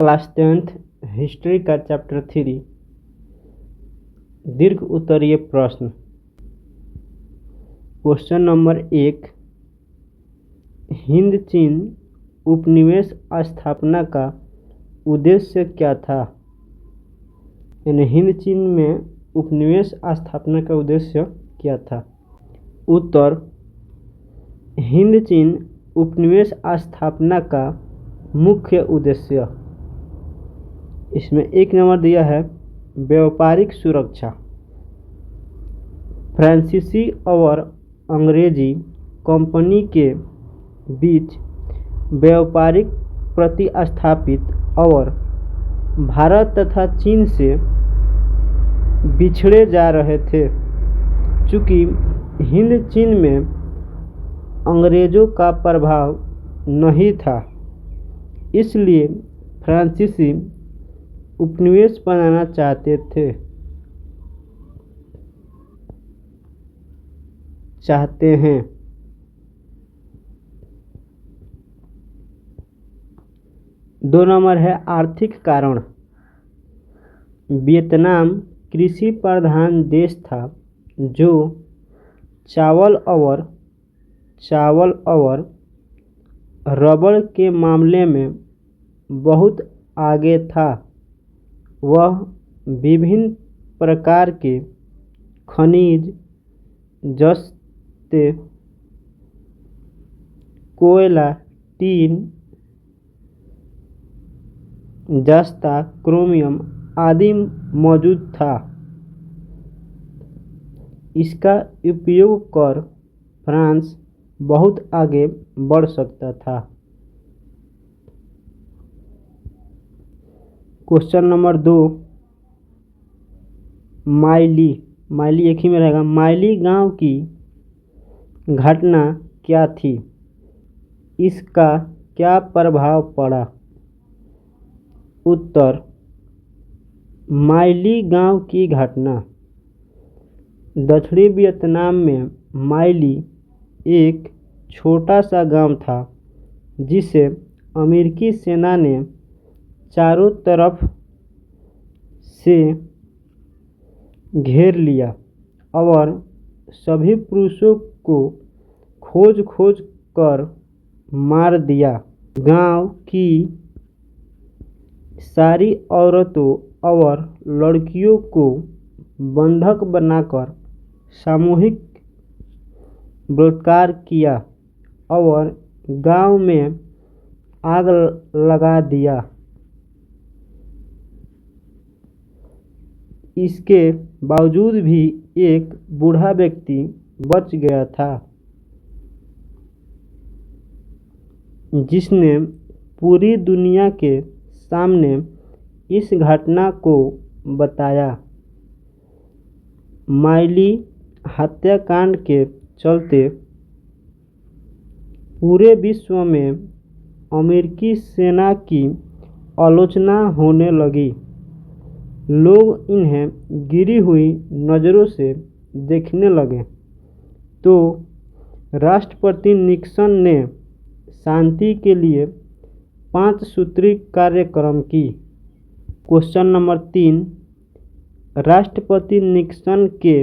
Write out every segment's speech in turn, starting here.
Class 10th history का chapter 3 दीर्घ उत्तरीय प्रश्न। क्वेश्चन नंबर 1, हिंद चीन उपनिवेश स्थापना का उद्देश्य क्या था? यानी हिंद चीन में उपनिवेश स्थापना का उद्देश्य क्या था? उत्तर, हिंद चीन उपनिवेश स्थापना का मुख्य उद्देश्य, इसमें 1 नंबर दिया है व्यापारिक सुरक्षा। फ्रांसीसी और अंग्रेजी कंपनी के बीच व्यापारिक प्रतिस्थापित और भारत तथा चीन से बिछड़े जा रहे थे। चूँकि हिंद चीन में अंग्रेज़ों का प्रभाव नहीं था, इसलिए फ्रांसीसी उपनिवेश बनाना चाहते हैं। 2 नंबर है आर्थिक कारण। वियतनाम कृषि प्रधान देश था जो चावल और रबड़ के मामले में बहुत आगे था। वह विभिन्न प्रकार के खनिज जस्ते कोयला, टीन, जस्ता, क्रोमियम आदि मौजूद था। इसका उपयोग कर फ्रांस बहुत आगे बढ़ सकता था। क्वेश्चन नंबर 2, माइली एक ही में रहेगा। माइली गांव की घटना क्या थी? इसका क्या प्रभाव पड़ा? उत्तर, माइली गांव की घटना। दक्षिणी वियतनाम में माइली एक छोटा सा गांव था जिसे अमेरिकी सेना ने चारों तरफ से घेर लिया और सभी पुरुषों को खोज कर मार दिया। गांव की सारी औरतों और लड़कियों को बंधक बनाकर सामूहिक बलात्कार किया और गांव में आग लगा दिया। इसके बावजूद भी एक बूढ़ा व्यक्ति बच गया था जिसने पूरी दुनिया के सामने इस घटना को बताया। माइली हत्याकांड के चलते पूरे विश्व में अमेरिकी सेना की आलोचना होने लगी। लोग इन्हें गिरी हुई नज़रों से देखने लगे तो राष्ट्रपति निक्सन ने शांति के लिए 5 सूत्री कार्यक्रम की। क्वेश्चन नंबर 3, राष्ट्रपति निक्सन के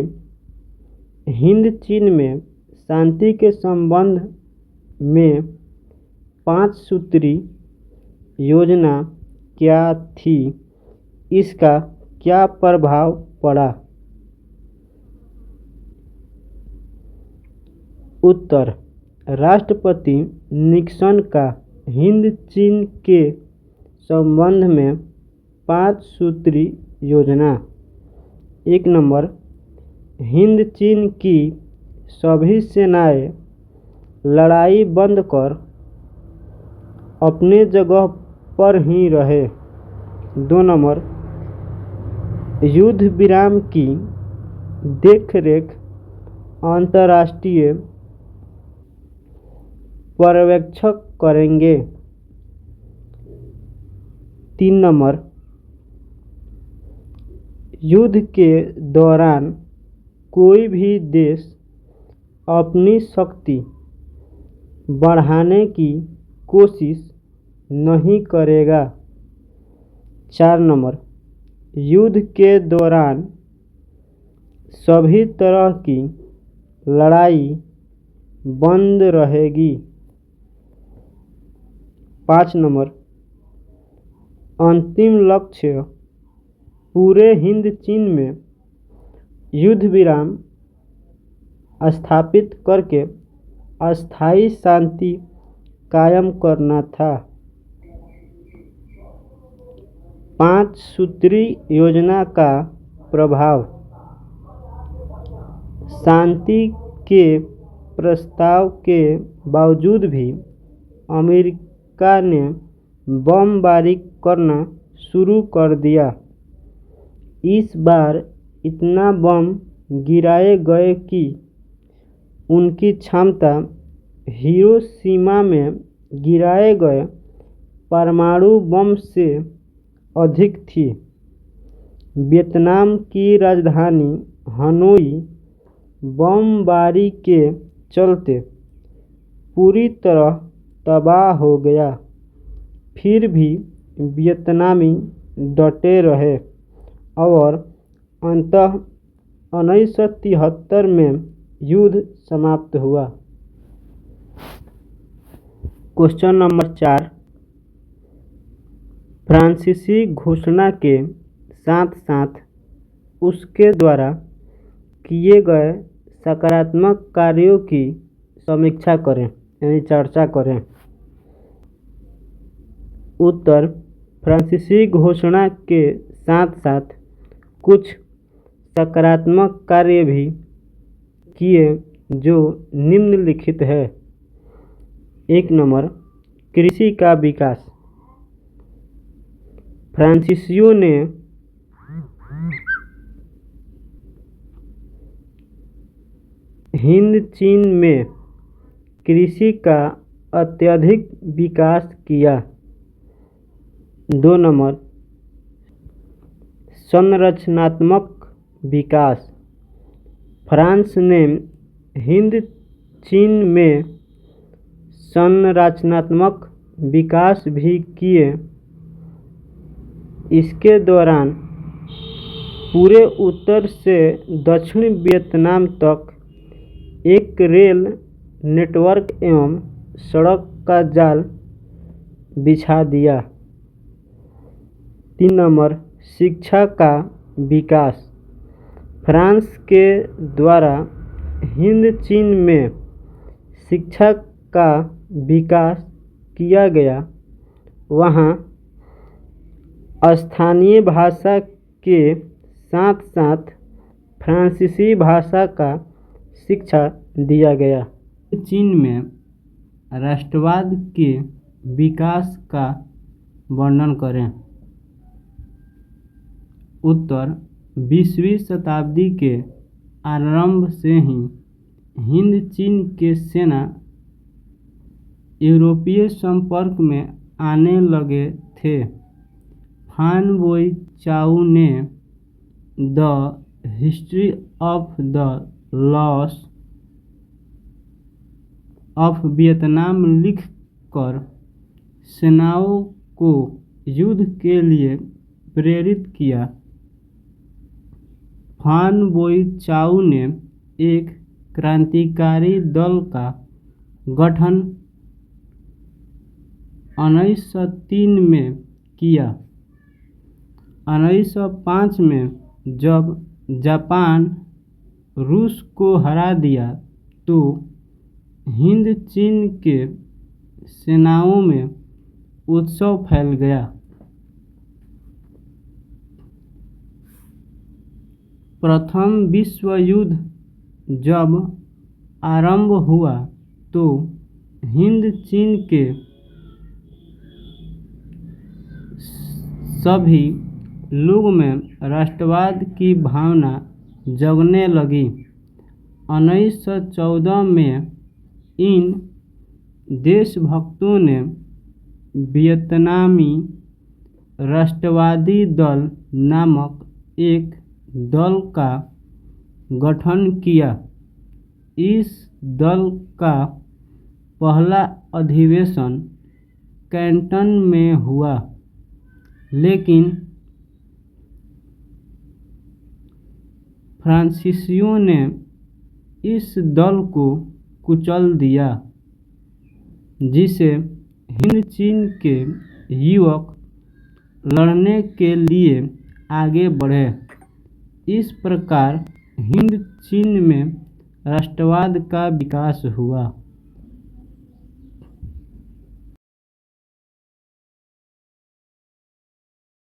हिंद चीन में शांति के संबंध में 5 सूत्री योजना क्या थी? इसका क्या प्रभाव पड़ा? उत्तर, राष्ट्रपति निक्सन का हिंद चीन के संबंध में 5 सूत्री योजना। 1 नंबर, हिंद चीन की सभी सेनाएं लड़ाई बंद कर अपने जगह पर ही रहे। 2 नंबर, युद्ध विराम की देखरेख अंतर्राष्ट्रीय पर्यवेक्षक करेंगे। 3 नंबर, युद्ध के दौरान कोई भी देश अपनी शक्ति बढ़ाने की कोशिश नहीं करेगा। 4 नंबर, युद्ध के दौरान सभी तरह की लड़ाई बंद रहेगी। 5 नंबर, अंतिम लक्ष्य पूरे हिंद चीन में युद्ध विराम स्थापित करके अस्थायी शांति कायम करना था। 5 सूत्री योजना का प्रभाव। शांति के प्रस्ताव के बावजूद भी अमेरिका ने बमबारी करना शुरू कर दिया। इस बार इतना बम गिराए गए कि उनकी क्षमता हिरोशिमा में गिराए गए परमाणु बम से अधिक थी। वियतनाम की राजधानी हनोई बमबारी के चलते पूरी तरह तबाह हो गया। फिर भी वियतनामी डटे रहे और अंततः 1973 में युद्ध समाप्त हुआ। क्वेश्चन नंबर 4, फ्रांसीसी घोषणा के साथ साथ उसके द्वारा किए गए सकारात्मक कार्यों की समीक्षा करें यानी चर्चा करें। उत्तर, फ्रांसीसी घोषणा के साथ साथ कुछ सकारात्मक कार्य भी किए जो निम्नलिखित है। 1 नंबर, कृषि का विकास। फ्रांसीसियों ने हिंद चीन में कृषि का अत्यधिक विकास किया। 2 नंबर, संरचनात्मक विकास। फ्रांस ने हिंद चीन में संरचनात्मक विकास भी किए। इसके दौरान पूरे उत्तर से दक्षिण वियतनाम तक एक रेल नेटवर्क एवं सड़क का जाल बिछा दिया। 3 नंबर, शिक्षा का विकास। फ्रांस के द्वारा हिंद चीन में शिक्षा का विकास किया गया। वहाँ स्थानीय भाषा के साथ साथ फ्रांसीसी भाषा का शिक्षा दिया गया। चीन में राष्ट्रवाद के विकास का वर्णन करें। उत्तर, 20वीं शताब्दी के आरंभ से ही हिंद चीन के सेना यूरोपीय संपर्क में आने लगे थे। फान बोई चाउ ने the history of the loss of Vietnam लिखकर सेनाओं को युद्ध के लिए प्रेरित किया। फान बोई चाउ ने एक क्रांतिकारी दल का गठन 1903 में किया। 1905 में जब जापान रूस को हरा दिया तो हिंद चीन के सेनाओं में उत्सव फैल गया। प्रथम विश्व युद्ध जब आरंभ हुआ तो हिंद चीन के सभी लोगों में राष्ट्रवाद की भावना जगने लगी। 1914 में इन देशभक्तों ने वियतनामी राष्ट्रवादी दल नामक एक दल का गठन किया। इस दल का पहला अधिवेशन कैंटन में हुआ। लेकिन फ्रांसीसियों ने इस दल को कुचल दिया, जिससे हिंद चीन के युवक लड़ने के लिए आगे बढ़े। इस प्रकार हिंद चीन में राष्ट्रवाद का विकास हुआ।